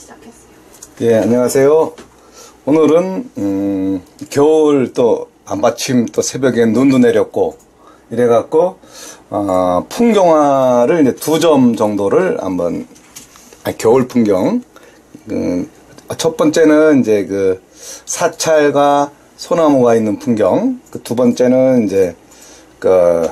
시작했어요. 예, 안녕하세요. 오늘은 겨울 또 안받침 또 새벽에 눈도 내렸고 이래갖고 풍경화를 이제 2점 정도를 한번 겨울 풍경 첫 번째는 이제 그 사찰과 소나무가 있는 풍경, 그 두 번째는 이제 그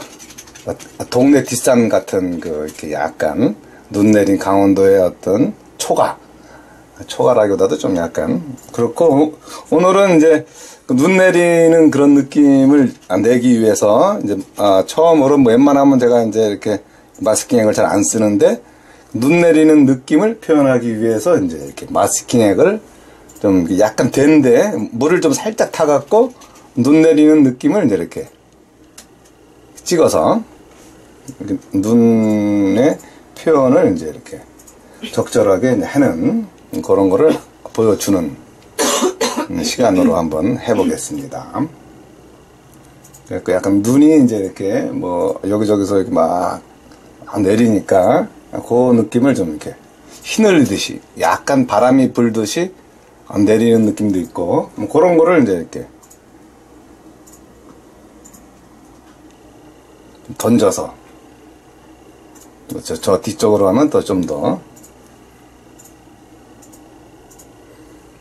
동네 뒷산 같은 그 이렇게 약간 눈 내린 강원도의 어떤 초가라기보다도 좀 약간 그렇고, 오늘은 이제 눈 내리는 그런 느낌을 내기 위해서 이제 처음으로 뭐 웬만하면 제가 이제 이렇게 마스킹액을 잘 안 쓰는데 눈 내리는 느낌을 표현하기 위해서 이제 이렇게 마스킹액을 좀 약간 된데 물을 좀 살짝 타갖고 눈 내리는 느낌을 이제 이렇게 찍어서 눈의 표현을 이제 이렇게 적절하게 이제 하는 그런 거를 보여주는 시간으로 한번 해보겠습니다. 그러니까 약간 눈이 이제 이렇게 뭐 여기저기서 이렇게 막 내리니까 그 느낌을 좀 이렇게 휘날리듯이 약간 바람이 불듯이 내리는 느낌도 있고 뭐 그런 거를 이제 이렇게 던져서 저 뒤쪽으로 하면 더 좀 더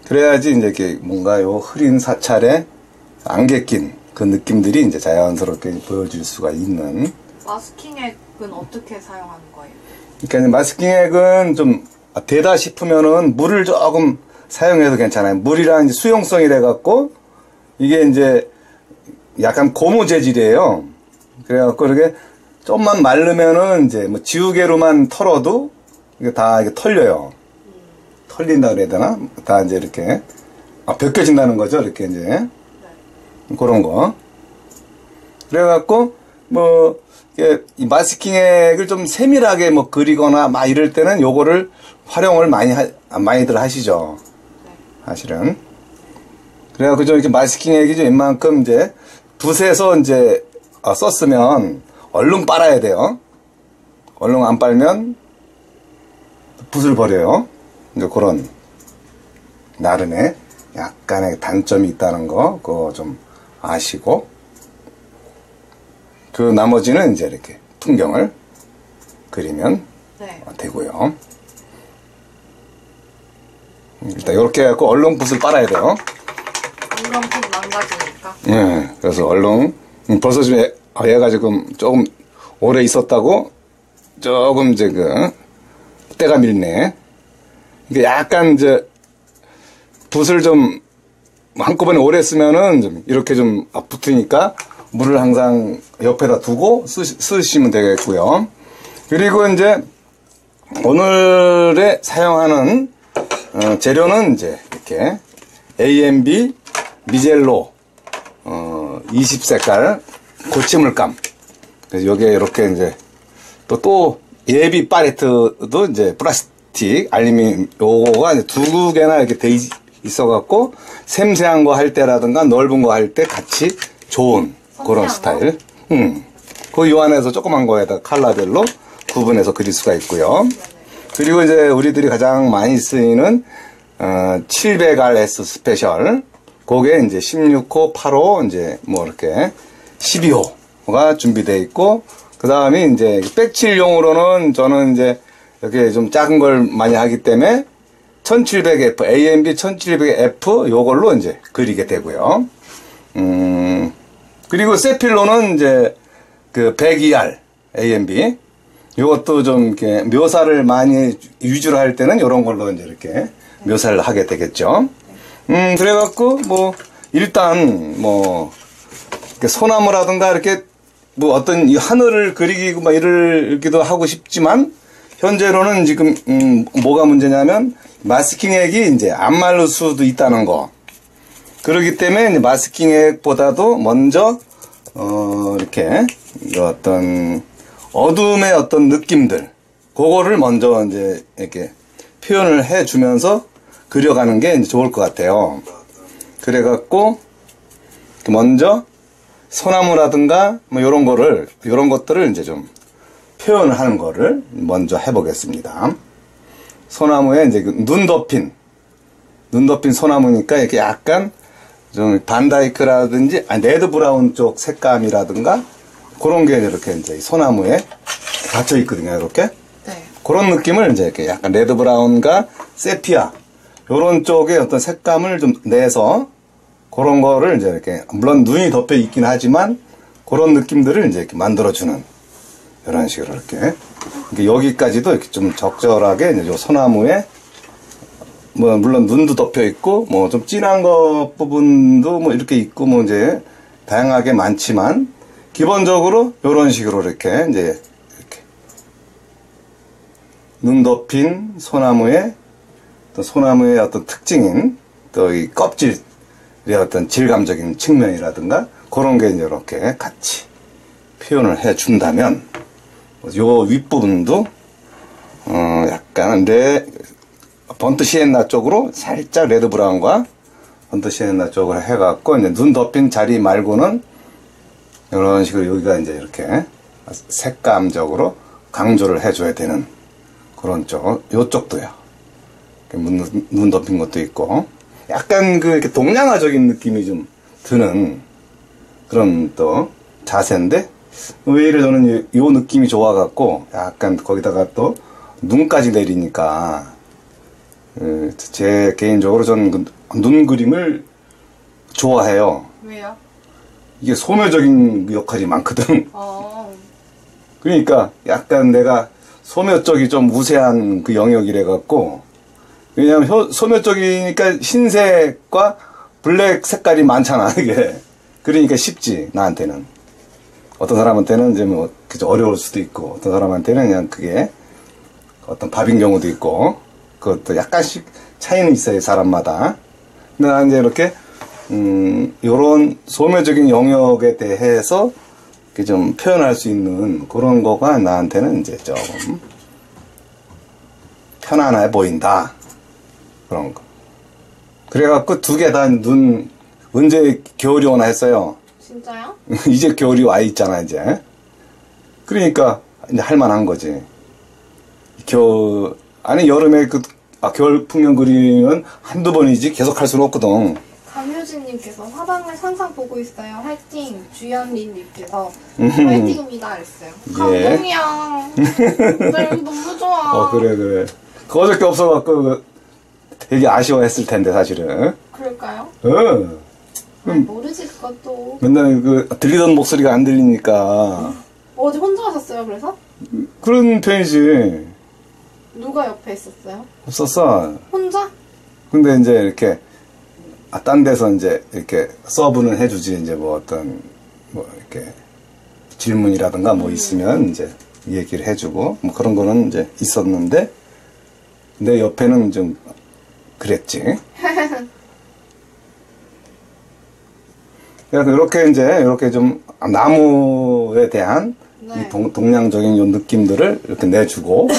그래야지 이제 이렇게 뭔가 요 흐린 사찰에 안개 낀 그 느낌들이 이제 자연스럽게 보여질 수가 있는. 마스킹액은 어떻게 사용하는 거예요? 그러니까 마스킹액은 좀 되다 싶으면은 물을 조금 사용해도 괜찮아요. 물이랑 이제 수용성이 돼갖고 이게 이제 약간 고무 재질이에요. 그래갖고 이렇게 좀만 마르면은 이제 뭐 지우개로만 털어도 이게 다 이게 털려요. 털린다 그래야 되나? 다 이제 이렇게 벗겨진다는 거죠. 이렇게 이제 그런 거. 그래갖고 뭐 이 마스킹액을 좀 세밀하게 뭐 그리거나 막 이럴 때는 요거를 활용을 많이들 하시죠. 사실은. 그래갖고 좀 이렇게 마스킹액이 좀 웬만큼 이제 붓에서 이제 썼으면 얼른 빨아야 돼요. 얼른 안 빨면 붓을 버려요. 이제 그런 나름의 약간의 단점이 있다는 거, 그거 좀 아시고, 그 나머지는 이제 이렇게 풍경을 그리면 되고요. 일단 이렇게 해갖고 얼른 붓을 빨아야 돼요. 얼른 붓 망가지니까. 예, 그래서 얼른 벌써 좀 얘가 지금 조금 오래 있었다고 조금 이제 때가 밀네. 이게 약간 이제 붓을 좀 한꺼번에 오래 쓰면은 좀 이렇게 좀 붙으니까 물을 항상 옆에다 두고 쓰시면 되겠고요. 그리고 이제 오늘에 사용하는 재료는 이제 이렇게 AMB 미젤로 20색깔 고치물감. 그래서 여기에 이렇게 이제 또 예비 팔레트도 이제 플라스틱 알루미늄 요거가 이제 2개나 이렇게 돼 있어갖고 샘세한 거 할 때라든가 넓은 거 할 때 같이 좋은 그런 스타일. 그 요 안에서 조그만 거에다 컬러별로 구분해서 그릴 수가 있고요. 그리고 이제 우리들이 가장 많이 쓰이는 700RS 스페셜. 그게 이제 16호, 8호, 이제 뭐 이렇게 12호가 준비되어 있고, 그 다음에 이제 백칠용으로는 저는 이제 이렇게 좀 작은 걸 많이 하기 때문에 1700F, AMB 1700F 요걸로 이제 그리게 되고요. 그리고 세필로는 이제 그 102R AMB 요것도 좀 이렇게 묘사를 많이 위주로 할 때는 요런 걸로 이제 이렇게 묘사를 하게 되겠죠. 그래갖고 뭐 일단 뭐 이렇게 소나무라든가 이렇게 뭐 어떤 이 하늘을 그리고 막 이러기도 하고 싶지만 현재로는 지금 뭐가 문제냐면 마스킹액이 이제 안 마를 수도 있다는 거. 그렇기 때문에 이제 마스킹액보다도 먼저 이렇게 어떤 어둠의 어떤 느낌들 그거를 먼저 이제 이렇게 표현을 해주면서 그려가는 게 이제 좋을 것 같아요. 그래갖고 먼저 소나무라든가 뭐 이런 것들을 이제 좀 표현을 하는 거를 먼저 해보겠습니다. 소나무에 이제 눈 덮인 소나무니까 이렇게 약간 좀 반다이크라든지 레드 브라운 쪽 색감이라든가 그런 게 이렇게 이제 소나무에 갇혀 있거든요. 이렇게 네. 그런 느낌을 이제 이렇게 약간 레드 브라운과 세피아 요런 쪽의 어떤 색감을 좀 내서 그런 거를 이제 이렇게 물론 눈이 덮여 있긴 하지만 그런 느낌들을 이제 이렇게 만들어주는 이런 식으로 이렇게 여기까지도 이렇게 좀 적절하게 이제 요 소나무에 뭐 물론 눈도 덮여 있고 뭐 좀 진한 거 부분도 뭐 이렇게 있고 뭐 이제 다양하게 많지만 기본적으로 이런 식으로 이렇게 이제 이렇게 눈 덮인 소나무에 또 소나무의 어떤 특징인 또 이 껍질의 어떤 질감적인 측면이라든가 그런 게 이제 이렇게 같이 표현을 해 준다면 요 윗부분도 약간 번트 시엔나 쪽으로 살짝 레드 브라운과 번트 시엔나 쪽으로 해갖고 이제 눈 덮인 자리 말고는 이런 식으로 여기가 이제 이렇게 색감적으로 강조를 해줘야 되는 그런 쪽, 요쪽도요. 눈 덮인 것도 있고 약간 그 이렇게 동양화적인 느낌이 좀 드는 그런 또 자세인데 오히려 저는 요 느낌이 좋아갖고 약간 거기다가 또 눈까지 내리니까 제 개인적으로 저는 눈 그림을 좋아해요. 왜요? 이게 소묘적인 역할이 많거든. 그러니까 약간 내가 소묘 쪽이 좀 우세한 그 영역이래 갖고 왜냐면 소묘 쪽이니까 흰색과 블랙 색깔이 많잖아 이게. 그러니까 쉽지 나한테는. 어떤 사람한테는 이제 뭐 그저 어려울 수도 있고 어떤 사람한테는 그냥 그게 어떤 밥인 경우도 있고 그것도 약간씩 차이는 있어요 사람마다. 근데 나는 이제 이렇게 요런 소묘적인 영역에 대해서 이렇게 좀 표현할 수 있는 그런 거가 나한테는 이제 조금 편안해 보인다 그런 거. 그래갖고 두 개 다 눈 언제 겨울이 오나 했어요. 진짜요? 이제 겨울이 와 있잖아 이제. 그러니까 이제 할만한 거지. 아니 여름에 겨울 풍경 그리면 한두 번이지 계속 할 수는 없거든. 강효진님께서 화방을 항상 보고 있어요. 화이팅! 주연린님께서 화이팅입니다. 그랬어요. 감동이야. 네, 너무 좋아. 그래. 그저께 없어갖고 되게 아쉬워했을 텐데 사실은. 그럴까요? 모르지 그것도. 맨날 들리던 목소리가 안 들리니까. 어제 혼자 하셨어요 그래서? 그런 편이지. 누가 옆에 있었어요? 없었어. 혼자? 근데 이제 이렇게 딴 데서 이제 이렇게 서브는 해주지 이제 뭐 어떤 뭐 이렇게 질문이라든가 뭐 있으면 이제 얘기를 해주고 뭐 그런 거는 이제 있었는데 내 옆에는 좀 그랬지. 그래서 이렇게 좀 나무에 대한 이 동양적인 요 느낌들을 이렇게 내주고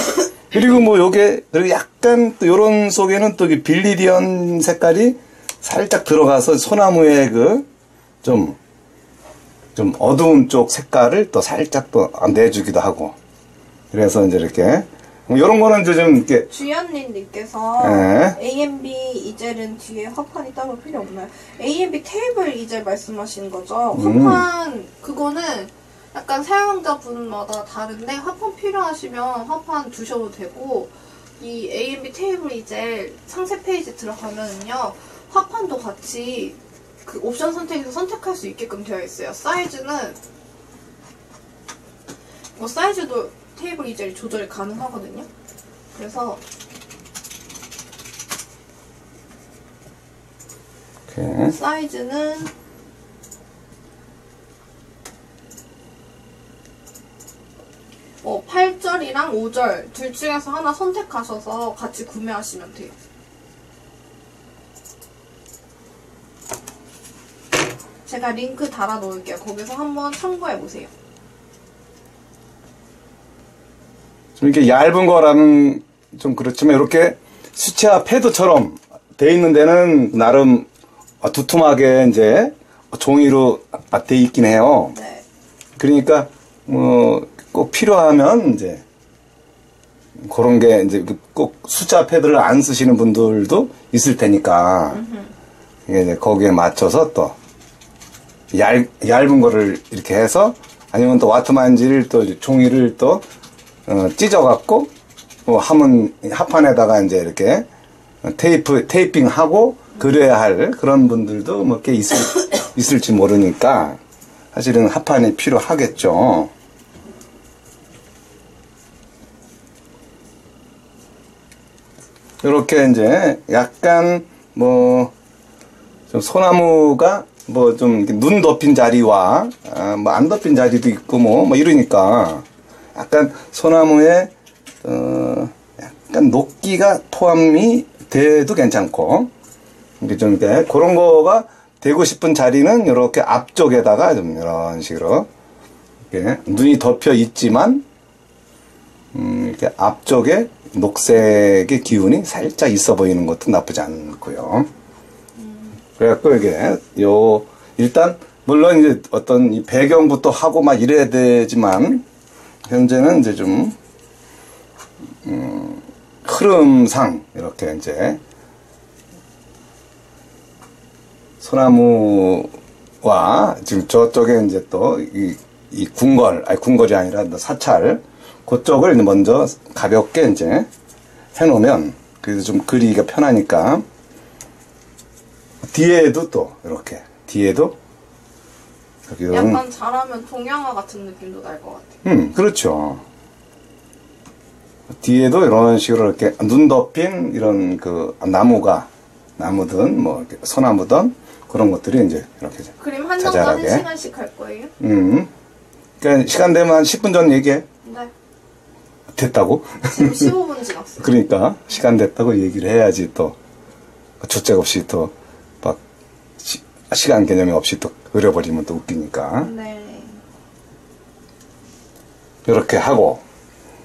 그리고 뭐 요게 그리고 약간 또 요런 속에는 또 빌리디언 색깔이 살짝 들어가서 소나무의 좀 어두운 쪽 색깔을 또 살짝 또 내주기도 하고 그래서 이제 이렇게 요런 거는 이제 좀 이렇게 주연님께서 A&B 이젤은 뒤에 화판이 따로 필요 없나요? A&B 테이블 이젤 말씀하시는 거죠? 화판 그거는 약간 사용자분마다 다른데 화판 필요하시면 화판 두셔도 되고 이 A&B 테이블 이젤 상세 페이지 들어가면은요 화판도 같이 그 옵션 선택에서 선택할 수 있게끔 되어 있어요. 사이즈는 뭐 사이즈도 테이블 이젤이 조절이 가능하거든요. 그래서 사이즈는 8절이랑 5절 둘 중에서 하나 선택하셔서 같이 구매하시면 돼요. 제가 링크 달아 놓을게요. 거기서 한번 참고해 보세요. 좀 이렇게 얇은 거라면 좀 그렇지만 이렇게 수채화 패드처럼 돼 있는 데는 나름 두툼하게 이제 종이로 돼 있긴 해요. 네. 그러니까 꼭 필요하면 이제 그런 게 이제 꼭 숫자 패드를 안 쓰시는 분들도 있을 테니까 이게 이제 거기에 맞춰서 또 얇은 거를 이렇게 해서 아니면 또 와트만지를 또 종이를 또 찢어갖고 뭐 합판에다가 이제 이렇게 테이핑하고 그려야 할 그런 분들도 뭐 꽤 있을지 모르니까 사실은 합판이 필요하겠죠. 이렇게 이제 약간 뭐 좀 소나무가 뭐 좀 눈 덮인 자리와 뭐 안 덮인 자리도 있고 뭐 이러니까 약간 소나무에 약간 녹기가 포함이 돼도 괜찮고 이게 좀 이렇게 그런 거가 되고 싶은 자리는 이렇게 앞쪽에다가 좀 이런 식으로 이렇게 눈이 덮여 있지만 이렇게 앞쪽에 녹색의 기운이 살짝 있어 보이는 것도 나쁘지 않고요. 그래갖고 이게 일단 물론 이제 어떤 이 배경부터 하고 막 이래야 되지만 현재는 이제 좀 흐름상 이렇게 이제 소나무와 지금 저쪽에 이제 또 이 궁궐이 아니라 사찰 그쪽을 이제 먼저 가볍게 이제 해놓으면 그래도 좀 그리기가 편하니까 뒤에도 또 이렇게 뒤에도 약간 잘하면 동양화 같은 느낌도 날 것 같아요. 그렇죠. 뒤에도 이런 식으로 이렇게 눈 덮인 이런 그 나무든 뭐 이렇게 소나무든 그런 것들이 이제 이렇게 그림 한 장도 한 시간씩 할 거예요? 그러니까 시간 되면 한 10분 전 얘기해. 네. 됐다고? 지금 15분 지났어요. 그러니까 시간 됐다고 얘기를 해야지 또 주책 없이 또 막 시간 개념이 없이 또 그려버리면 또 웃기니까. 네. 이렇게 하고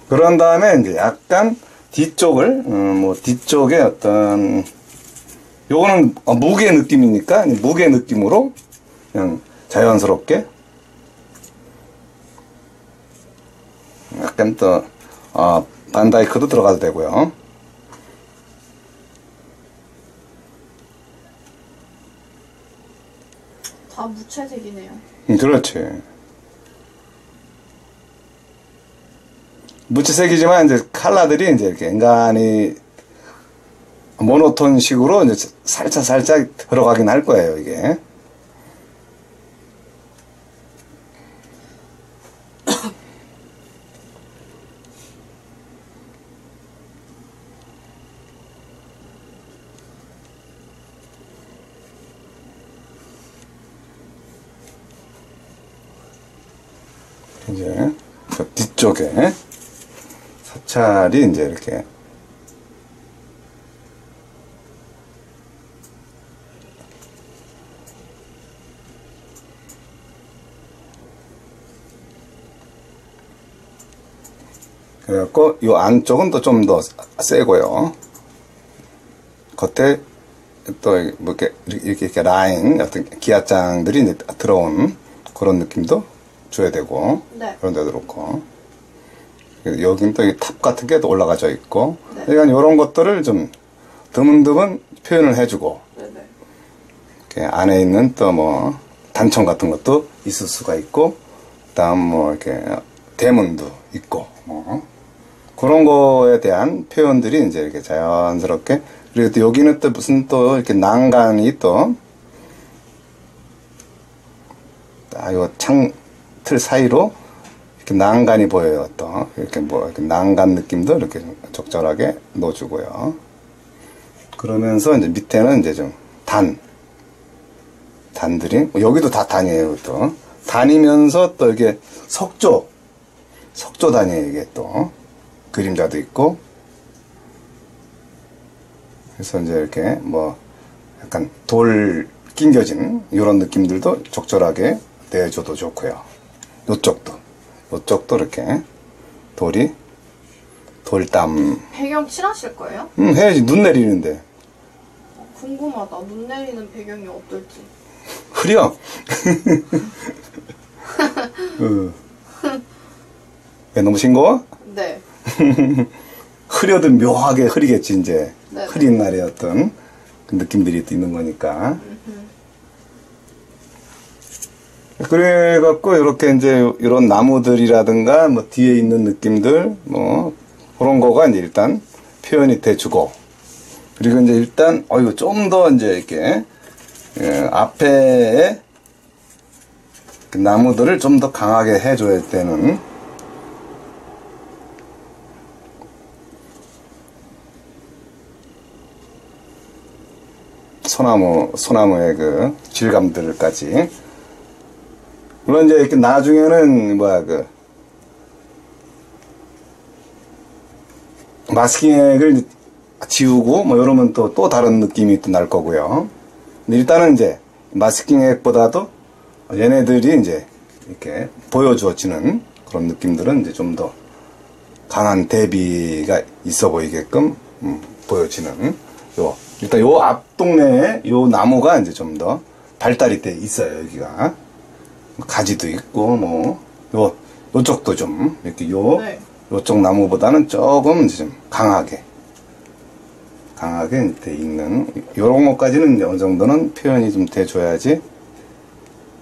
그런 다음에 이제 약간 뒤쪽을 뭐 뒤쪽에 어떤 요거는 무게 느낌이니까 무게 느낌으로 그냥 자연스럽게 약간 또 반다이크도 들어가도 되고요. 다 무채색이네요. 그렇지. 무채색이지만 이제 컬러들이 이제 이렇게 인간이 모노톤 식으로 이제 살짝 들어가긴 할 거예요, 이게. 이제 그 뒤쪽에 사찰이 이제 이렇게 그래갖고 이 안쪽은 또 좀 더 세고요. 겉에 또 뭐 이렇게 라인 어떤 기아장들이 이제 들어온 그런 느낌도 줘야 되고. 네. 그런 데도 그렇고 여기는 또 탑 같은 게 또 올라가져 있고. 네. 그러니까 이런 것들을 좀 드문드문 표현을 해주고. 네네. 이렇게 안에 있는 또 뭐 단청 같은 것도 있을 수가 있고, 그다음 뭐 이렇게 대문도 있고 뭐 그런 거에 대한 표현들이 이제 이렇게 자연스럽게. 그리고 또 여기는 또 무슨 또 이렇게 난간이 또 요 창틀 사이로 이렇게 난간이 보여요. 또 이렇게 뭐 이렇게 난간 느낌도 이렇게 좀 적절하게 넣어주고요. 그러면서 이제 밑에는 이제 좀 단들이 여기도 다 단이에요. 또 단이면서 또 이게 석조단이에요. 이게 또 그림자도 있고. 그래서 이제 이렇게 뭐 약간 돌 낑겨진 이런 느낌들도 적절하게 내줘도 좋고요. 요쪽도 이렇게 돌담. 배경 칠하실 거예요? 해야지. 눈 내리는데. 궁금하다. 눈 내리는 배경이 어떨지. 흐려. 왜 너무 싱거워? 네. 흐려도 묘하게 흐리겠지, 이제. 네네. 흐린 날의 어떤 그 느낌들이 또 있는 거니까. 그래갖고, 이렇게 이제, 이런 나무들이라든가, 뭐, 뒤에 있는 느낌들, 뭐, 그런 거가 이제 일단 표현이 돼주고, 그리고 이제 일단, 이거 좀 더 이제 이렇게, 앞에 나무들을 좀 더 강하게 해줘야 되는, 소나무의 그 질감들까지. 물론 이제 이렇게 나중에는 마스킹액을 지우고 뭐 이러면 또 다른 느낌이 또 날 거고요. 근데 일단은 이제 마스킹액보다도 얘네들이 이제 이렇게 보여주어지는 그런 느낌들은 이제 좀 더 강한 대비가 있어 보이게끔 보여지는 일단 요 앞 동네에 요 나무가 이제 좀 더 발달이 돼 있어요. 여기가 가지도 있고 뭐 요쪽도 좀 이렇게 네. 요쪽 나무보다는 조금 이제 좀 강하게 돼 있는 요런 것까지는 이제 어느 정도는 표현이 좀 돼줘야지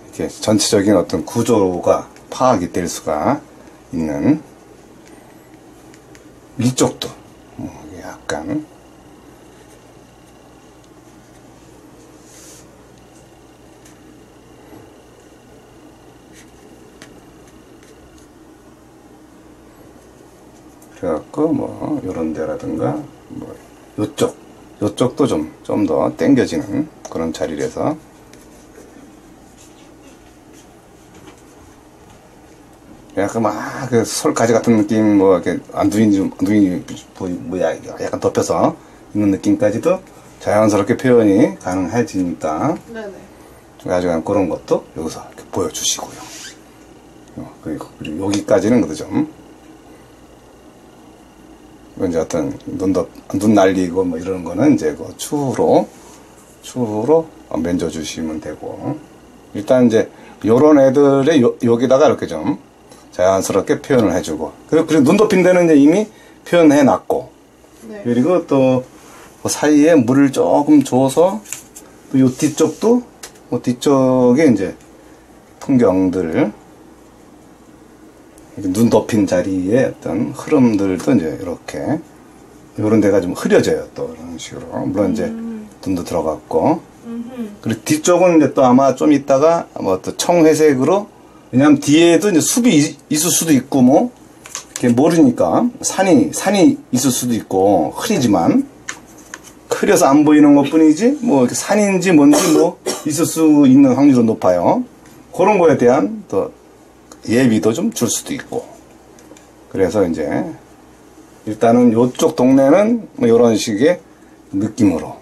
이렇게 전체적인 어떤 구조가 파악이 될 수가 있는. 이쪽도 약간 그래갖고 뭐 요런 데라든가 뭐 요쪽도 좀 더 당겨지는 그런 자리라서 약간 막 그 솔가지 같은 느낌 뭐 이렇게 안둥이 뭐야 약간 덮여서 있는 느낌까지도 자연스럽게 표현이 가능해지니까 네네. 아주 그런 것도 여기서 이렇게 보여주시고요. 그리고 여기까지는 그죠 좀 이제 어떤 눈 날리고 뭐 이런 거는 이제 그 추후로 만져주시면 되고, 일단 이제 요런 애들의 여기다가 이렇게 좀 자연스럽게 표현을 해주고, 그리고 눈 덮인 데는 이제 이미 표현해 놨고, 네. 그리고 또 그 사이에 물을 조금 줘서 또 요 뒤쪽도 뒤쪽에 이제 풍경들 눈 덮인 자리에 어떤 흐름들도 이제 이렇게 요런 데가 좀 흐려져요. 또 이런 식으로 물론 이제 눈도 들어갔고 그리고 뒤쪽은 이제 또 아마 좀 있다가 뭐 또 청회색으로, 왜냐면 뒤에도 이제 숲이 있을 수도 있고 뭐 이렇게 모르니까 산이 있을 수도 있고 흐리지만 흐려서 안 보이는 것 뿐이지 뭐 이렇게 산인지 뭔지 뭐 있을 수 있는 확률은 높아요. 그런 거에 대한 또 예비도 좀 줄 수도 있고. 그래서 이제 일단은 요쪽 동네는 뭐 이런 식의 느낌으로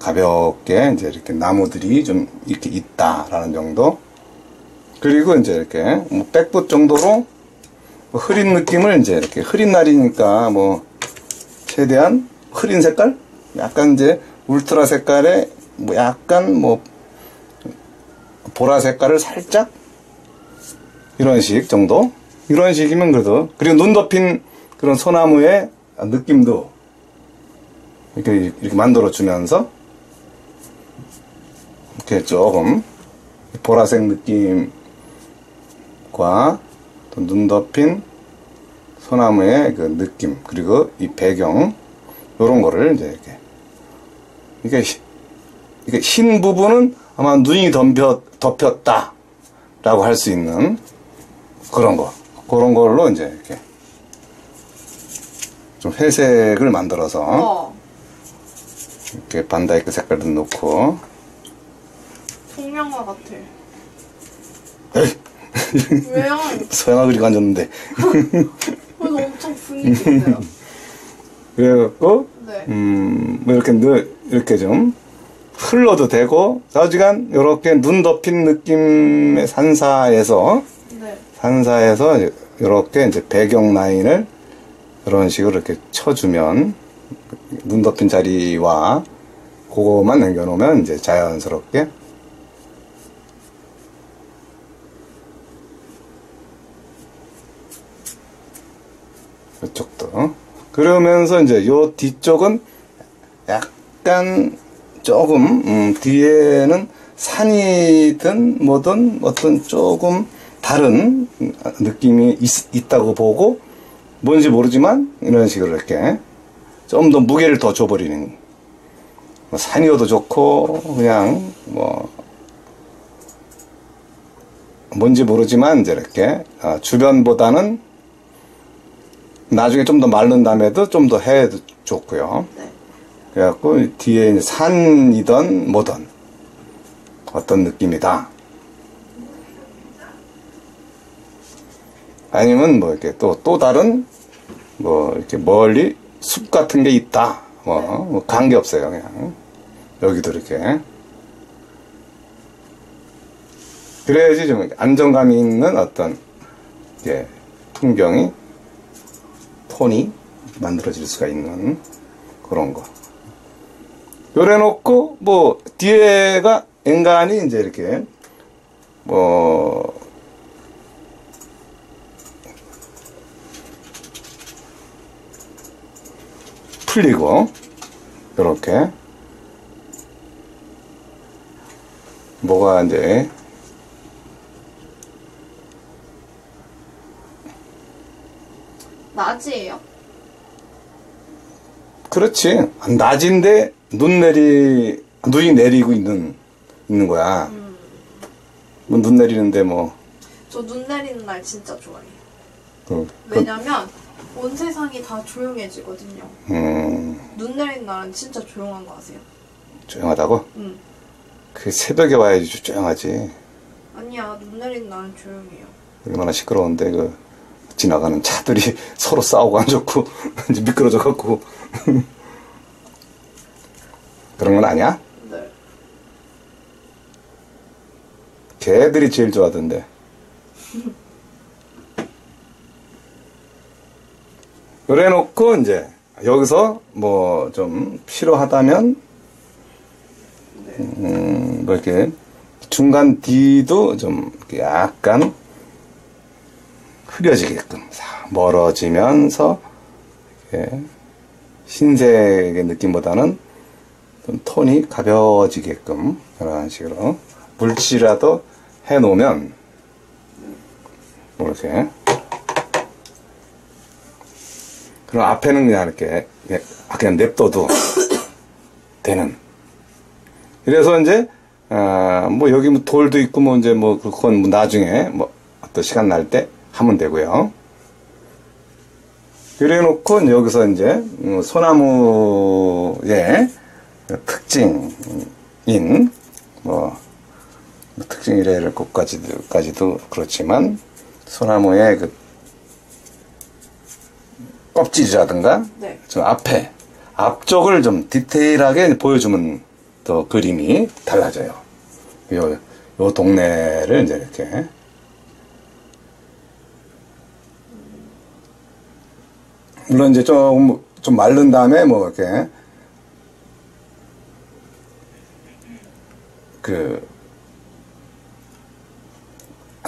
가볍게 이제 이렇게 나무들이 좀 이렇게 있다라는 정도. 그리고 이제 이렇게 뭐 백붓 정도로 흐린 느낌을 이제 이렇게 흐린 날이니까 뭐 최대한 흐린 색깔, 약간 이제 울트라 색깔에 뭐 약간 뭐 보라 색깔을 살짝 이런 식 정도? 이런 식이면 그래도. 그리고 눈 덮인 그런 소나무의 느낌도 이렇게 만들어주면서 이렇게 조금 보라색 느낌과 또 눈 덮인 소나무의 그 느낌, 그리고 이 배경, 요런 거를 이제 이게 흰 부분은 아마 눈이 덮였다 라고 할 수 있는 그런 걸로 이제 이렇게 좀 회색을 만들어서 이렇게 반다이크 색깔도 넣고. 동명화 같아. 에이! 왜요? 서양화 그리고 앉았는데. 그래서 엄청 분위기 있어요. 그래갖고 네. 뭐 이렇게 좀 흘러도 되고, 좌지간 이렇게 눈 덮인 느낌의 산사에서 이렇게 이제 배경 라인을 이런 식으로 이렇게 쳐주면 눈 덮인 자리와 그거만 남겨놓으면 이제 자연스럽게 이쪽도 그러면서 이제 요 뒤쪽은 약간 조금 뒤에는 산이든 뭐든 어떤 조금 다른 느낌이 있다고 보고 뭔지 모르지만 이런 식으로 이렇게 좀 더 무게를 더 줘버리는, 뭐 산이어도 좋고 그냥 뭐 뭔지 모르지만 이제 이렇게 주변보다는 나중에 좀 더 마른 다음에도 좀 더 해도 좋고요. 네. 그래갖고 뒤에 이제 산이든 뭐든 어떤 느낌이다. 아니면 뭐 이렇게 또 다른 뭐 이렇게 멀리 숲 같은 게 있다. 뭐 관계 없어요. 그냥 여기도 이렇게. 그래야지 좀 안정감이 있는 어떤 풍경이 톤이 만들어질 수가 있는 그런 거. 요래 놓고 뭐 뒤에가 엔간히 이제 이렇게 뭐 풀리고 요렇게 뭐가 이제 낮이에요? 그렇지. 낮인데 눈이 내리고 있는 거야. 뭐 눈 내리는데 뭐. 저 눈 내리는 날 진짜 좋아해요. 그 왜냐면 온 세상이 다 조용해지거든요. 눈 내리는 날은 진짜 조용한 거 아세요? 조용하다고? 응. 그 새벽에 와야지 조용하지. 아니야, 눈 내리는 날은 조용해요. 얼마나 시끄러운데 지나가는 차들이 서로 싸우고 안 좋고 이제 미끄러져 갖고 그런 건 아니야? 네. 개들이 제일 좋아하던데. 그래 놓고 이제 여기서 뭐 좀 필요하다면 뭐 이렇게 중간 뒤도 좀 이렇게 약간 흐려지게끔 멀어지면서 이렇게 흰색의 느낌보다는 좀 톤이 가벼워지게끔 그런 식으로 물칠이라도 해 놓으면 이렇게. 그럼 앞에는 그냥 이렇게 그냥 냅둬도 되는. 그래서 이제 뭐 여기 뭐 돌도 있고 뭐 이제 뭐 그건 뭐 나중에 뭐 어떤 시간 날 때 하면 되고요. 그래 놓고 여기서 이제 소나무의 특징인 뭐 특징이라 할 것까지도 그렇지만 소나무의 그 껍질이라든가 네. 좀 앞쪽을 좀 디테일하게 보여주면 또 그림이 달라져요. 요 동네를 이제 이렇게 물론 이제 좀 마른 다음에 뭐 이렇게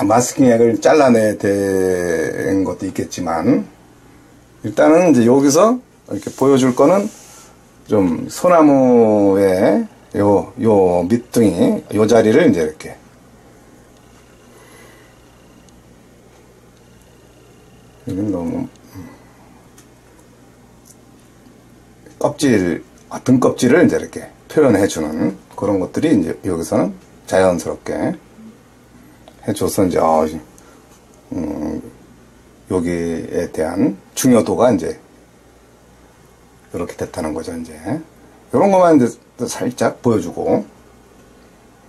마스킹액을 잘라내야 되는 것도 있겠지만 일단은 이제 여기서 이렇게 보여줄 거는 좀 소나무의 요 밑둥이 요 자리를 이제 이렇게 여기는 너무 등 껍질을 이제 이렇게 표현해 주는 그런 것들이 이제 여기서는 자연스럽게 해줘서 이제 여기에 대한 중요도가 이제 이렇게 됐다는 거죠. 이제 이런 것만 이제 또 살짝 보여주고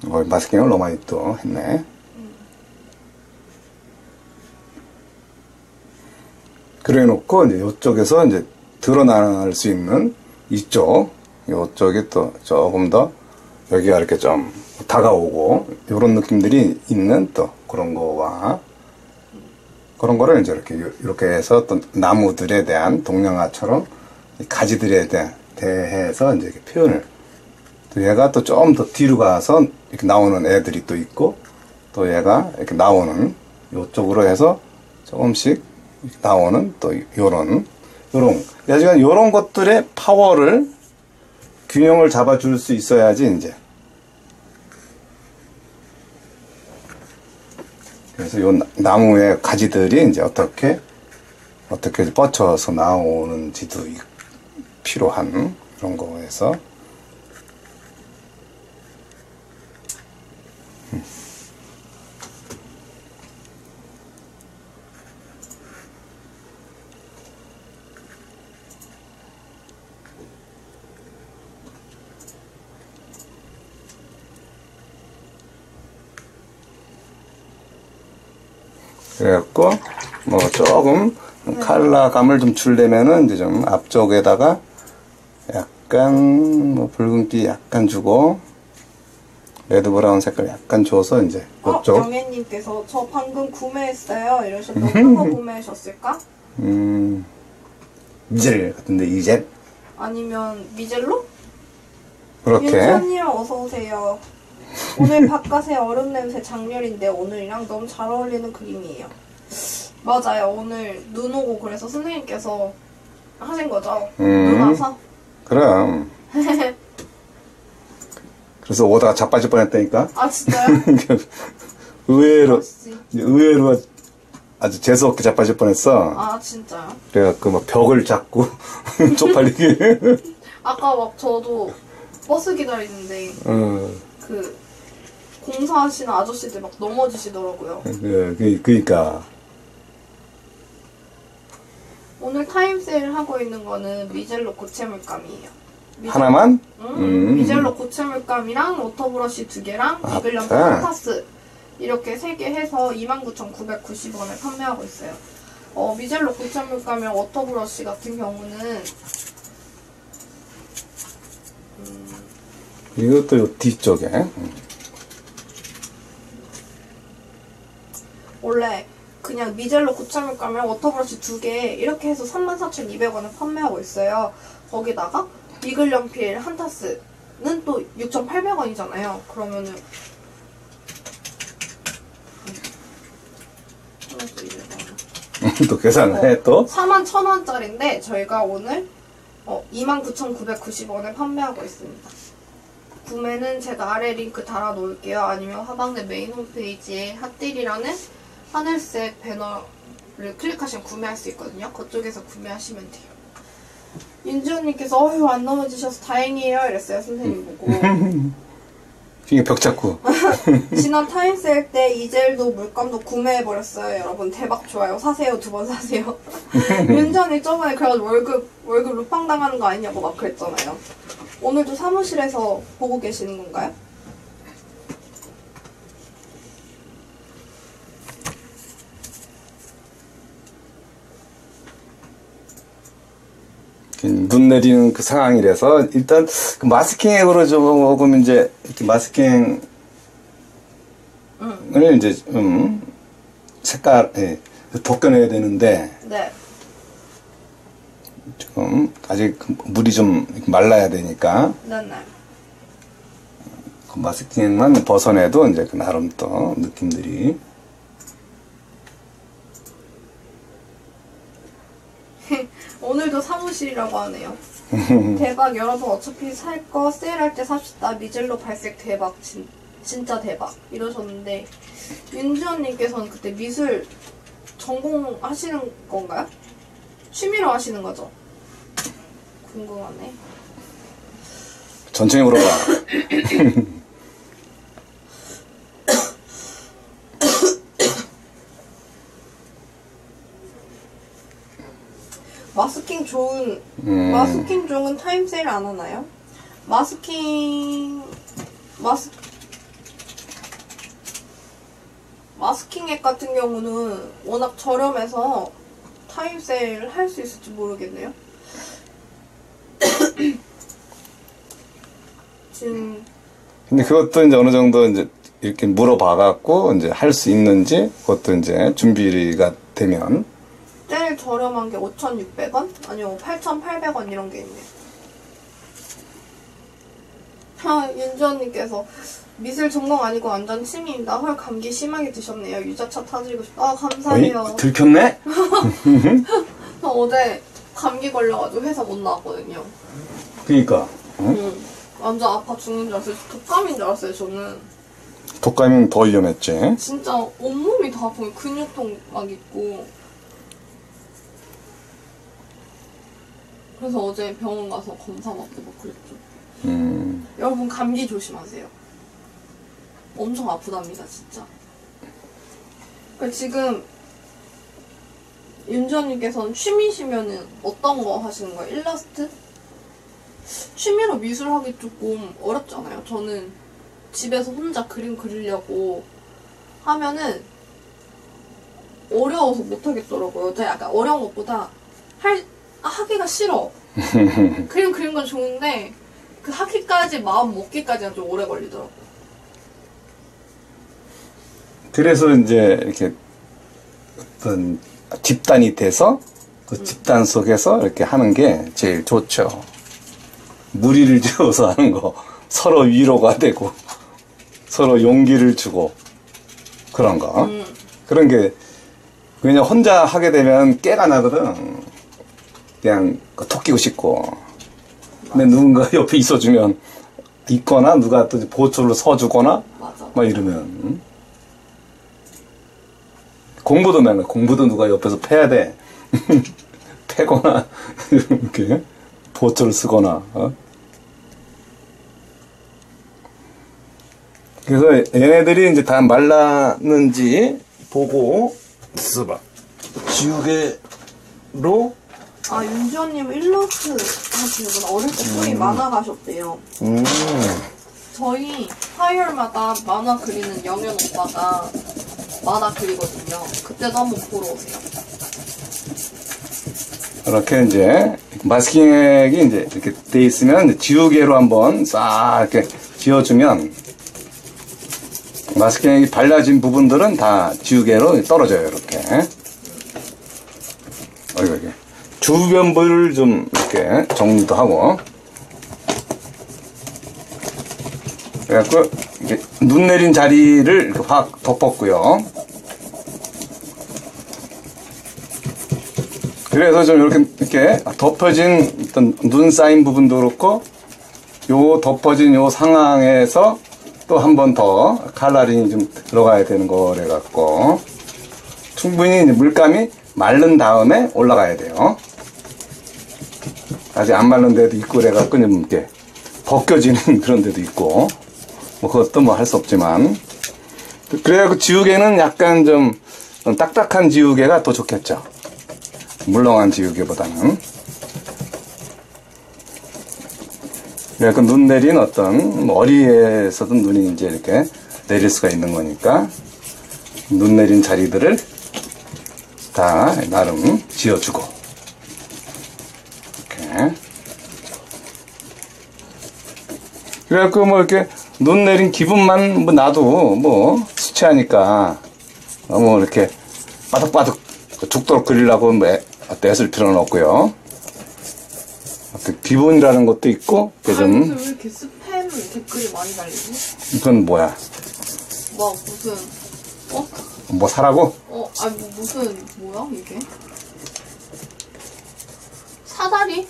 마스킹을 너무 많이 또 했네. 그래 놓고 이제 이쪽에서 이제 드러날 수 있는 이쪽이 또 조금 더 여기가 이렇게 좀 다가오고 이런 느낌들이 있는 또 그런 거와 그런 거를 이제 이렇게 해서 또 나무들에 대한 동양화처럼 가지들에 대해서 이제 이렇게 표현을 또 얘가 또 좀 더 뒤로 가서 이렇게 나오는 애들이 또 있고 또 얘가 이렇게 나오는 이쪽으로 해서 조금씩 나오는 또 요런 하여간 요런 것들의 파워를 균형을 잡아줄 수 있어야지 이제. 그래서 요 나무의 가지들이 이제 어떻게 뻗쳐서 나오는지도 필요한 그런 거에서. 그래갖고 뭐 조금 컬러감을 좀 주려면은 이제 좀 앞쪽에다가 약간 뭐 붉은기 약간 주고 레드 브라운 색깔 약간 줘서 이제 그쪽. 영애님께서 저 방금 구매했어요 이러셨는데 어떤 거 구매하셨을까? 이젤 같은데 이젤? 아니면 미젤로? 그렇게. 윤선님 어서 오세요. 오늘 바깥에 얼음 냄새 장렬인데 오늘이랑 너무 잘 어울리는 그림이에요. 맞아요. 오늘 눈 오고 그래서 선생님께서 하신 거죠? 눈 와서? 그럼. 그래서 오다가 자빠질 뻔했다니까. 아 진짜요? 의외로 아주 재수없게 자빠질 뻔했어. 아 진짜요? 그래갖고 막 벽을 잡고 쪽팔리게. 아까 막 저도 버스 기다리는데 그 공사하시는 아저씨들 막 넘어지시더라고요. 그니까. 오늘 타임세일 하고 있는 거는 미젤로 고체 물감이에요. 하나만? 미젤로 고체 물감이랑 워터브러쉬 2개랑 이글연필 한 타스 이렇게 3개 해서 29,990원에 판매하고 있어요. 미젤로 고체 물감이랑 워터브러쉬 같은 경우는 이것도 요 뒤쪽에. 원래 그냥 미젤로 고체 물감이랑 워터브러쉬 2개 이렇게 해서 34,200원에 판매하고 있어요. 거기다가 이글 연필 한 타스는 또 6,800원이잖아요. 그러면은 또 계산을 해 또? 41,000원짜리인데 저희가 오늘 29,990원에 판매하고 있습니다. 구매는 제가 아래 링크 달아 놓을게요. 아니면 화방내 메인 홈페이지에 핫딜이라는 하늘색 배너를 클릭하시면 구매할 수 있거든요. 그쪽에서 구매하시면 돼요. 윤지원님께서 어휴 안 넘어지셔서 다행이에요 이랬어요. 선생님 보고. 이게 벽 잡고. 지난 타임세일 때 이젤도 물감도 구매해버렸어요. 여러분 대박 좋아요. 사세요. 2번 사세요. 윤지원님 저번에 그래가지고 월급 루팡 당하는 거 아니냐고 막 그랬잖아요. 오늘도 사무실에서 보고 계시는 건가요? 눈 내리는 그 상황이라서 일단 그 마스킹액으로 조금 이제 이렇게 마스킹을 이제 색깔 벗겨내야 되는데 네. 지금 아직 물이 좀 말라야 되니까 네네. 그 마스킹만 벗어내도 이제 그 나름 또 느낌들이. 오늘도 사무실이라고 하네요. 대박 여러분 어차피 살 거 세일할 때 삽시다. 미젤로 발색 대박 진짜 대박 이러셨는데 윤지원님께서는 그때 미술 전공하시는 건가요? 취미로 하시는 거죠? 궁금하네. 천천히 물어봐. 마스킹 좋은 타임세일 안 하나요? 마스킹액 같은 경우는 워낙 저렴해서 타임세일 할 수 있을지 모르겠네요. 지금 근데 그것도 이제 어느 정도 이제 이렇게 물어봐갖고 이제 할 수 있는지 그것도 이제 준비가 되면. 제일 저렴한 게 5,600원? 아니요 8,800원 이런 게 있네요. 윤지원님께서 미술 전공 아니고 완전 취미입니다. 헐 감기 심하게 드셨네요. 유자차 타드리고 싶다. 감사해요. 어이? 들켰네? 어제 감기 걸려가지고 회사 못 나왔거든요. 그니까. 응? 응. 완전 아파 죽는 줄 알았어요. 독감인 줄 알았어요, 저는. 독감이면 더 위험했지. 진짜 온몸이 다 아프고 근육통 막 있고. 그래서 어제 병원 가서 검사 받고 막 그랬죠. 여러분 감기 조심하세요. 엄청 아프답니다, 진짜. 그러니까 지금 윤지원님께서는 취미시면은 어떤 거 하시는 거예요? 일러스트? 취미로 미술하기 조금 어렵잖아요. 저는 집에서 혼자 그림 그리려고 하면은 어려워서 못하겠더라고요. 제가 약간 어려운 것보다 하기가 싫어. 그림 그리는 건 좋은데 그 하기까지 마음 먹기까지는 좀 오래 걸리더라고요. 그래서 이제 이렇게 어떤 집단이 돼서 그 집단 속에서 이렇게 하는 게 제일 좋죠. 무리를 지어서 하는 거 서로 위로가 되고 서로 용기를 주고 그런 거 그런 게 그냥 혼자 하게 되면 깨가 나거든. 그냥 톡 끼고 싶고 근데 누군가 옆에 있어주면 있거나 누가 또 보초를 서주거나 맞아. 막 이러면 공부도 맨날 공부도 누가 옆에서 패야 돼. 패거나 이렇게 보초를 쓰거나. 그래서 얘네들이 이제 다 말랐는지 보고 써봐. 지우개로. 아, 윤지원님 일러스트 하시는구나. 어릴 때 꿈이 만화 가셨대요. 저희 화요일마다 만화 그리는 영현 오빠가 만화 그리거든요. 그때도 한번 보러 오세요. 이렇게 이제 마스킹액이 이제 이렇게 돼 있으면 이제 지우개로 한번 싹 이렇게 지워주면 마스킹액이 발라진 부분들은 다 지우개로 떨어져요. 이렇게. 이렇게 주변부를 좀 이렇게 정리도 하고. 그래갖고 이게 눈 내린 자리를 이렇게 확 덮었고요. 그래서 좀 이렇게 덮어진 어떤 눈 쌓인 부분도 그렇고, 요 덮어진 요 상황에서 또 한 번 더 칼라링이 좀 들어가야 되는 거래 갖고, 충분히 이제 물감이 마른 다음에 올라가야 돼요. 아직 안 마른 데도 있고 그래 갖고 좀 이렇게 벗겨지는 그런 데도 있고, 뭐 그것도 뭐 할 수 없지만, 그래갖고 지우개는 약간 좀 딱딱한 지우개가 더 좋겠죠. 물렁한 지우개보다는. 그러니까 눈 내린 어떤 머리에서도 눈이 이제 이렇게 내릴 수가 있는 거니까 눈 내린 자리들을 다 나름 지어주고 이렇게. 그래갖고 뭐 이렇게 눈 내린 기분만 뭐 나도 뭐 수치하니까 너무 이렇게 바득바득 죽도록 그리려고 애쓸 필요는 없고요. 기본이라는 것도 있고, 요즘 왜 이렇게 스팸 댓글이 많이 달리지? 이건 뭐야? 막 무슨 뭐 사라고? 아니 무슨 뭐야 이게? 사다리?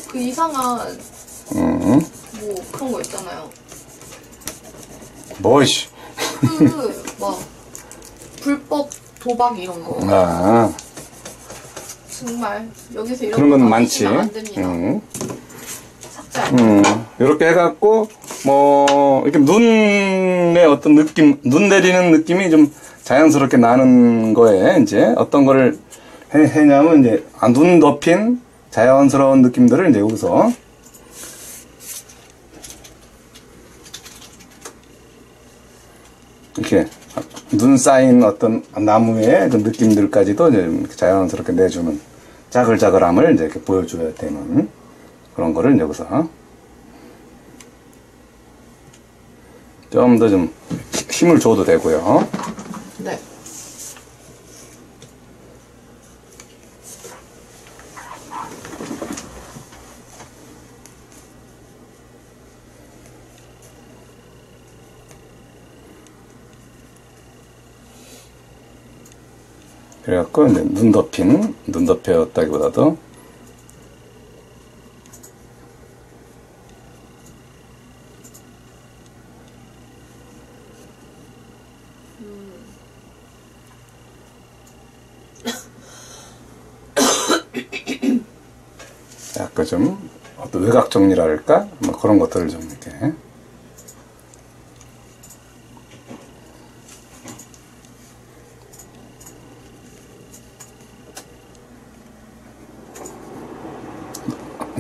그 이상한 뭐 그런 거 있잖아요. 뭐이씨? 그 막 불법 도박 이런 거. 아. 정말 여기서 이런 그런 건 거 많지. 안 됩니다. 삭제. 이렇게 해갖고 뭐 이렇게 눈의 어떤 느낌, 눈 내리는 느낌이 좀 자연스럽게 나는 거에 이제 어떤 거를 해냐면 이제 눈 덮인 자연스러운 느낌들을 이제 여기서 이렇게 눈 쌓인 어떤 나무의 그 느낌들까지도 이제 자연스럽게 내주는 자글자글함을 이제 이렇게 보여줘야 되는 그런 거를 여기서 좀 더 좀 힘을 줘도 되고요. 네. 그래갖고 이제 눈 덮였다기보다도 약간 좀 어떤 외곽 정리랄까 뭐 그런 것들을 좀 이렇게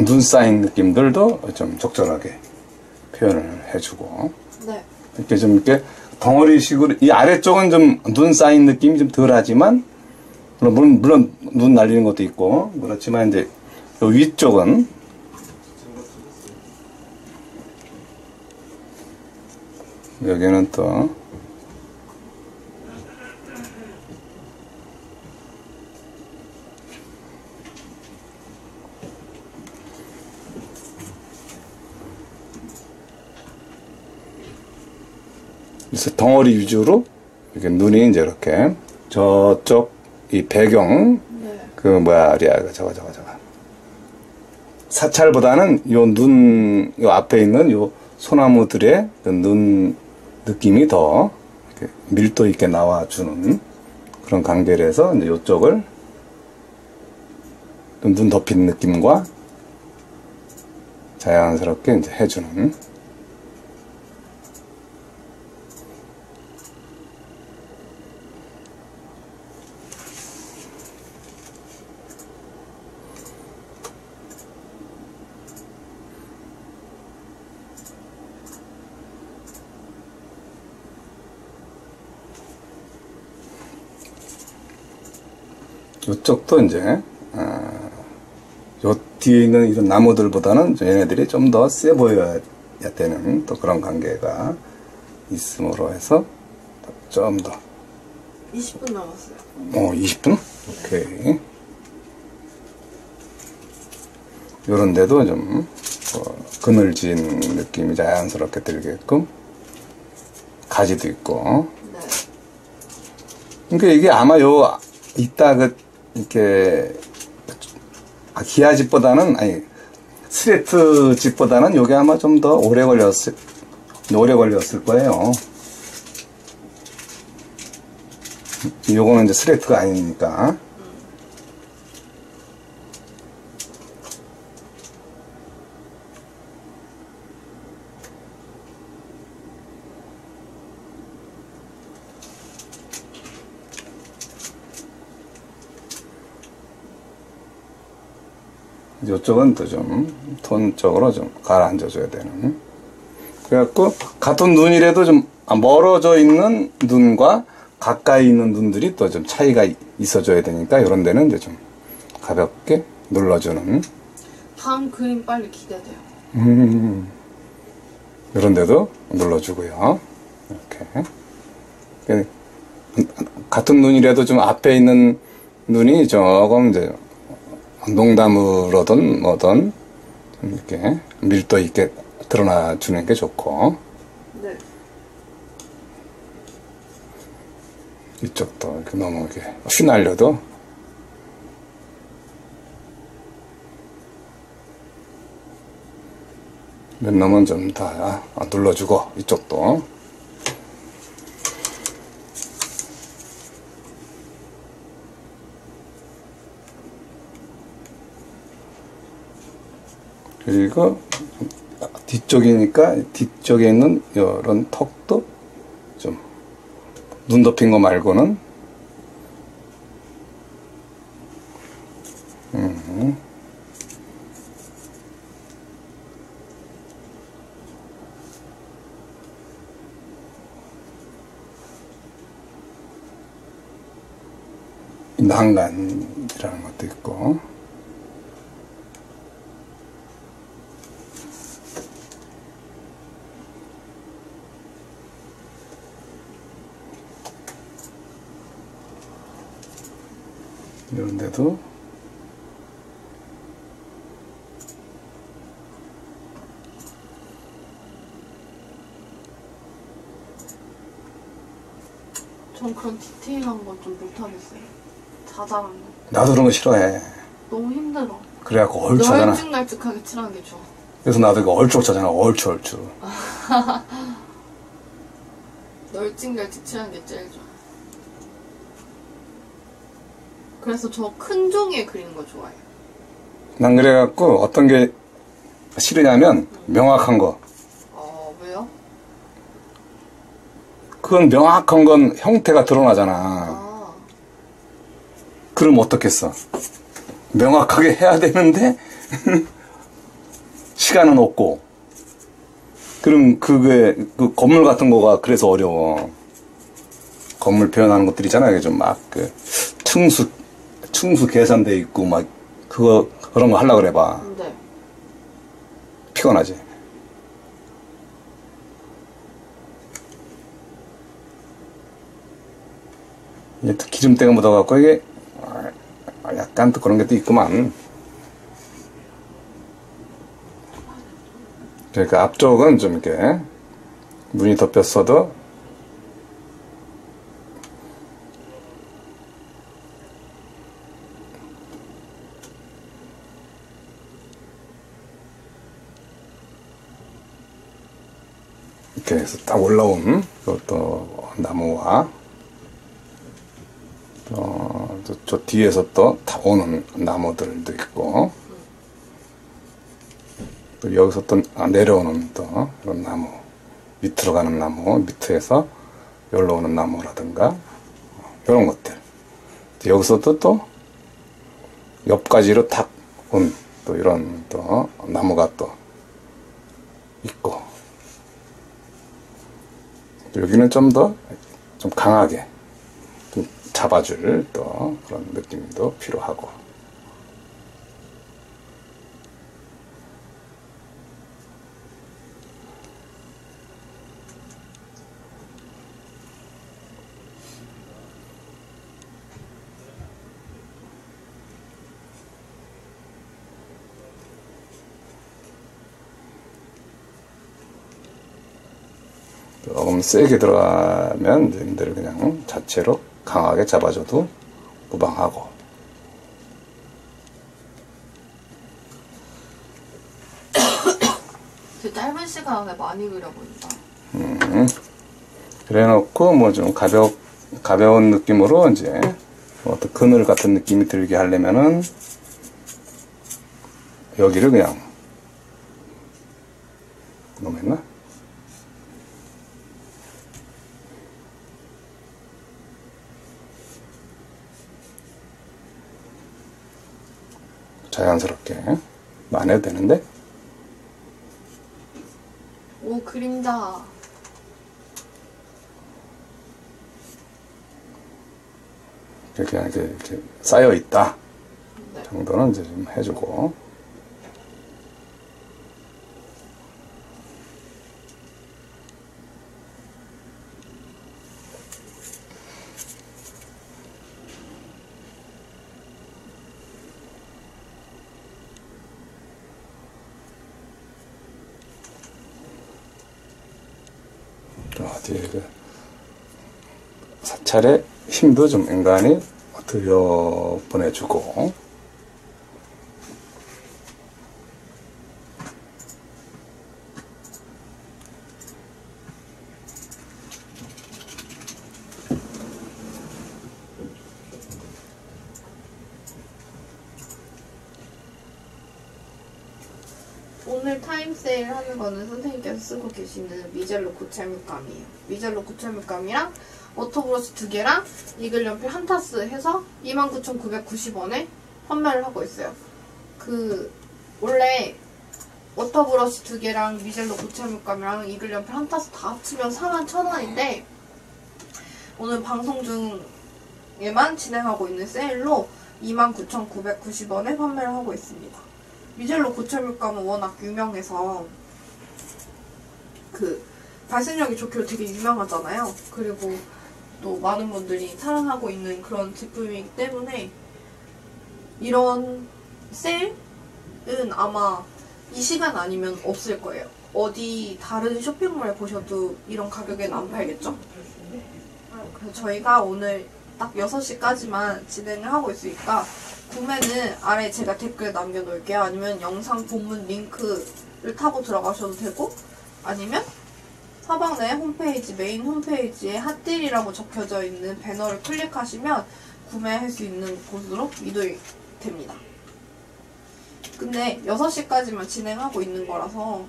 눈 쌓인 느낌들도 좀 적절하게 표현을 해주고 네. 이렇게 좀 이렇게 덩어리식으로 이 아래쪽은 좀 눈 쌓인 느낌이 좀 덜하지만 물론 눈 날리는 것도 있고 그렇지만 이제 요 위쪽은 여기는 또 그래서 덩어리 위주로 이렇게 눈이 이제 이렇게 저쪽 이 배경 네. 그 뭐야 저거 사찰보다는 요 앞에 있는 요 소나무들의 눈 느낌이 더 이렇게 밀도 있게 나와주는 그런 관계라서 이제 요쪽을 좀 눈 덮인 느낌과 자연스럽게 이제 해주는 이쪽도 이제 요 뒤에 있는 이런 나무들보다는 얘네들이 좀 더 세 보여야 되는 또 그런 관계가 있음으로 해서 좀 더 20분 남았어요. 20분? 오케이. 요런 데도 좀 그늘진 느낌이 자연스럽게 들게끔 가지도 있고. 네. 그러니까 이게 아마 이따 이렇게 기아집보다는 스레트 집보다는 요게 아마 좀 더 오래 걸렸을 거예요. 요거는 이제 스레트가 아니니까. 이쪽은 또 좀 톤적으로 좀 가라앉아줘야 되는. 그래갖고 같은 눈이라도 좀 멀어져 있는 눈과 가까이 있는 눈들이 또 좀 차이가 있어줘야 되니까 이런 데는 이제 좀 가볍게 눌러주는. 다음 그림 빨리 기대돼요. 이런 데도 눌러주고요. 이렇게 같은 눈이라도 좀 앞에 있는 눈이 조금 이제 농담으로든 뭐든 이렇게 밀도 있게 드러나 주는 게 좋고. 네. 이쪽도 이렇게 너무 이렇게 휘날려도 몇 놈은 좀 다 눌러주고 이쪽도. 그리고 뒤쪽이니까 뒤쪽에 있는 이런 턱도 좀 눈 덮인 거 말고는 난간이라는 것도 있고. 이런 데도 전 그런 디테일한 건 좀 못하겠어요. 자잘한 거. 나도 그런 거 싫어해. 너무 힘들어. 그래갖고 얼추하잖아. 널찍널찍하게 칠하는 게 좋아. 그래서 나도 이거 얼추하잖아. 얼추. 널찍널찍 칠하는 게 제일 좋아. 그래서 저 큰 종이에 그리는 거 좋아해요. 난 그래갖고 어떤 게 싫으냐면 명확한 거. 왜요? 그건 명확한 건 형태가 드러나잖아. 그럼 어떻겠어? 명확하게 해야 되는데 시간은 없고. 그럼 그게 그 건물 같은 거가 그래서 어려워. 건물 표현하는 것들 있잖아. 좀 막 그 층수 계산돼 있고 막 그런 거 하려고 그래 봐. 네. 피곤하지. 이게 또 기름때가 묻어갖고 이게 약간 또 그런 게 또 있구만. 그러니까 앞쪽은 좀 이렇게 무늬 덮였어도 이렇게 해서 딱 올라온 그것도 나무와 저 뒤에서 또 다 오는 나무들도 있고 또 여기서 또 내려오는 또 그런 나무 밑으로 가는 나무 밑에서 여기로 오는 나무라든가 이런 것들 여기서도 또 옆가지로 탁 온 또 이런 또 나무가 또 있고 여기는 좀 더 좀 강하게 좀 잡아줄 또 그런 느낌도 필요하고 조금 세게 들어가면 님들 그냥 자체로 강하게 잡아줘도 무방하고 되게 짧은 시간 안에 많이 그려본다. 그래 놓고 뭐 좀 가벼운 느낌으로 이제 뭐 어떤 그늘 같은 느낌이 들게 하려면은 여기를 그냥 너무 했나? 자연스럽게 안 해도 되는데 오, 그림자. 그냥 이렇게 쌓여 있다 네. 정도는 이제 좀 해주고 뒤에 그 사찰의 힘도 좀 인간이 들여 보내주고 오늘 타임세일 하는 거는 선생님께서 쓰고 계시는 미젤로 고철물감이에요. 미젤로 고철물감이랑 워터브러쉬 2개랑 이글 연필 한 타스 해서 29,990원에 판매를 하고 있어요. 원래 워터브러쉬 2개랑 미젤로 고철물감이랑 이글 연필 한 타스 다 합치면 41,000원인데 오늘 방송 중에만 진행하고 있는 세일로 29,990원에 판매를 하고 있습니다. 미젤로 고철물감은 워낙 유명해서 발색력이 좋기로 되게 유명하잖아요. 그리고 또 많은 분들이 사랑하고 있는 그런 제품이기 때문에 이런 세일은 아마 이 시간 아니면 없을 거예요. 어디 다른 쇼핑몰에 보셔도 이런 가격에는 안 팔겠죠? 그래서 저희가 오늘 딱 6시까지만 진행을 하고 있으니까 구매는 아래 제가 댓글 남겨놓을게요. 아니면 영상 본문 링크를 타고 들어가셔도 되고, 아니면 서방내 홈페이지, 메인 홈페이지에 핫딜이라고 적혀져 있는 배너를 클릭하시면 구매할 수 있는 곳으로 이동이 됩니다. 근데 6시까지만 진행하고 있는 거라서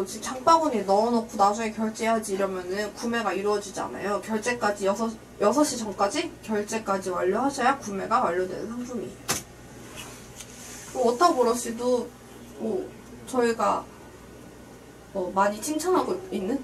지금 장바구니에 넣어놓고 나중에 결제하지 이러면은 구매가 이루어지잖아요. 결제까지 6시 전까지 결제까지 완료하셔야 구매가 완료되는 상품이에요. 워터브러쉬도 저희가 많이 칭찬하고 있는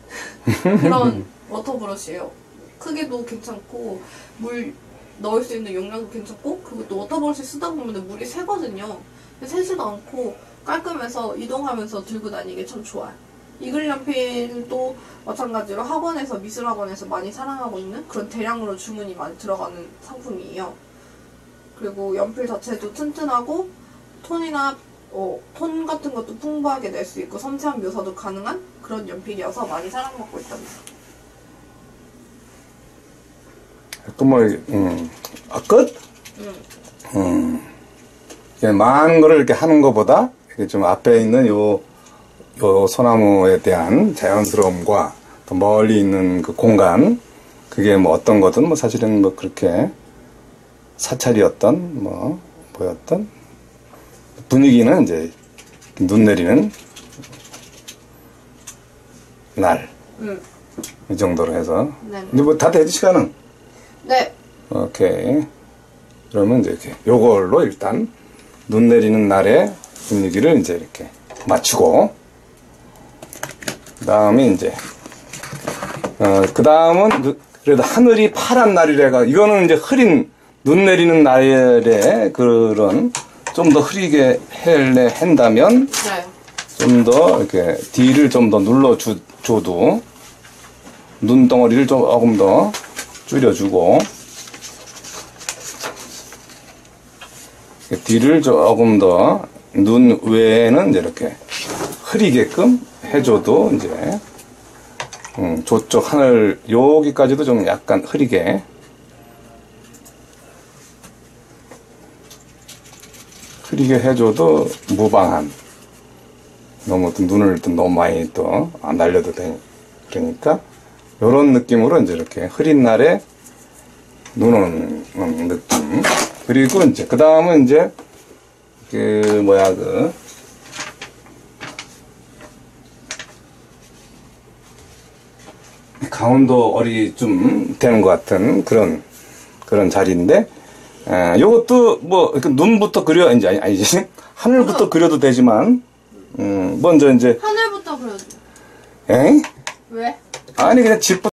그런 워터브러쉬예요. 크기도 괜찮고 물 넣을 수 있는 용량도 괜찮고, 그리고 또 워터브러쉬 쓰다 보면 물이 새거든요. 새지도 않고 깔끔해서 이동하면서 들고 다니기 참 좋아요. 이글 연필도 마찬가지로 학원에서, 미술학원에서 많이 사랑하고 있는 그런 대량으로 주문이 많이 들어가는 상품이에요. 그리고 연필 자체도 튼튼하고 톤이나 톤 같은 것도 풍부하게 낼 수 있고 섬세한 묘사도 가능한 그런 연필이어서 많이 사랑받고 있답니다. 또 끝? 많은 거를 이렇게 하는 것보다 이렇게 좀 앞에 있는 요 소나무에 대한 자연스러움과 또 멀리 있는 그 공간, 그게 어떤 거든 사실은 그렇게 사찰이었던 뭐였던 분위기는 이제 눈 내리는 날 이 정도로 해서. 네. 이제 다 되지 시간은? 네. 오케이. 그러면 이제 이렇게 요걸로 일단 눈 내리는 날의 분위기를 이제 이렇게 맞추고, 그 다음에 이제 그 다음은 그래도 하늘이 파란 날이래가, 이거는 이제 흐린 눈 내리는 날에 그런 좀 더 흐리게 한다면 네. 좀 더 이렇게 D를 좀 더 눌러줘도 눈덩어리를 조금 더 줄여주고, D를 조금 더 눈 외에는 이제 이렇게 흐리게끔 해줘도 이제 저쪽 하늘 여기까지도 좀 약간 흐리게 해줘도 무방한, 너무 눈을 너무 많이 또 안 날려도 돼. 그러니까 이런 느낌으로 이제 이렇게 흐린 날에 눈 오는 느낌. 그리고 이제 그 다음은 이제 강원도 어리 좀 되는 것 같은 그런 자리인데, 요것도 눈부터 그려, 이제 아니지, 하늘부터 그려도 되지만, 먼저 이제 하늘부터 그려줘. 에? 왜? 아니 그냥 집부터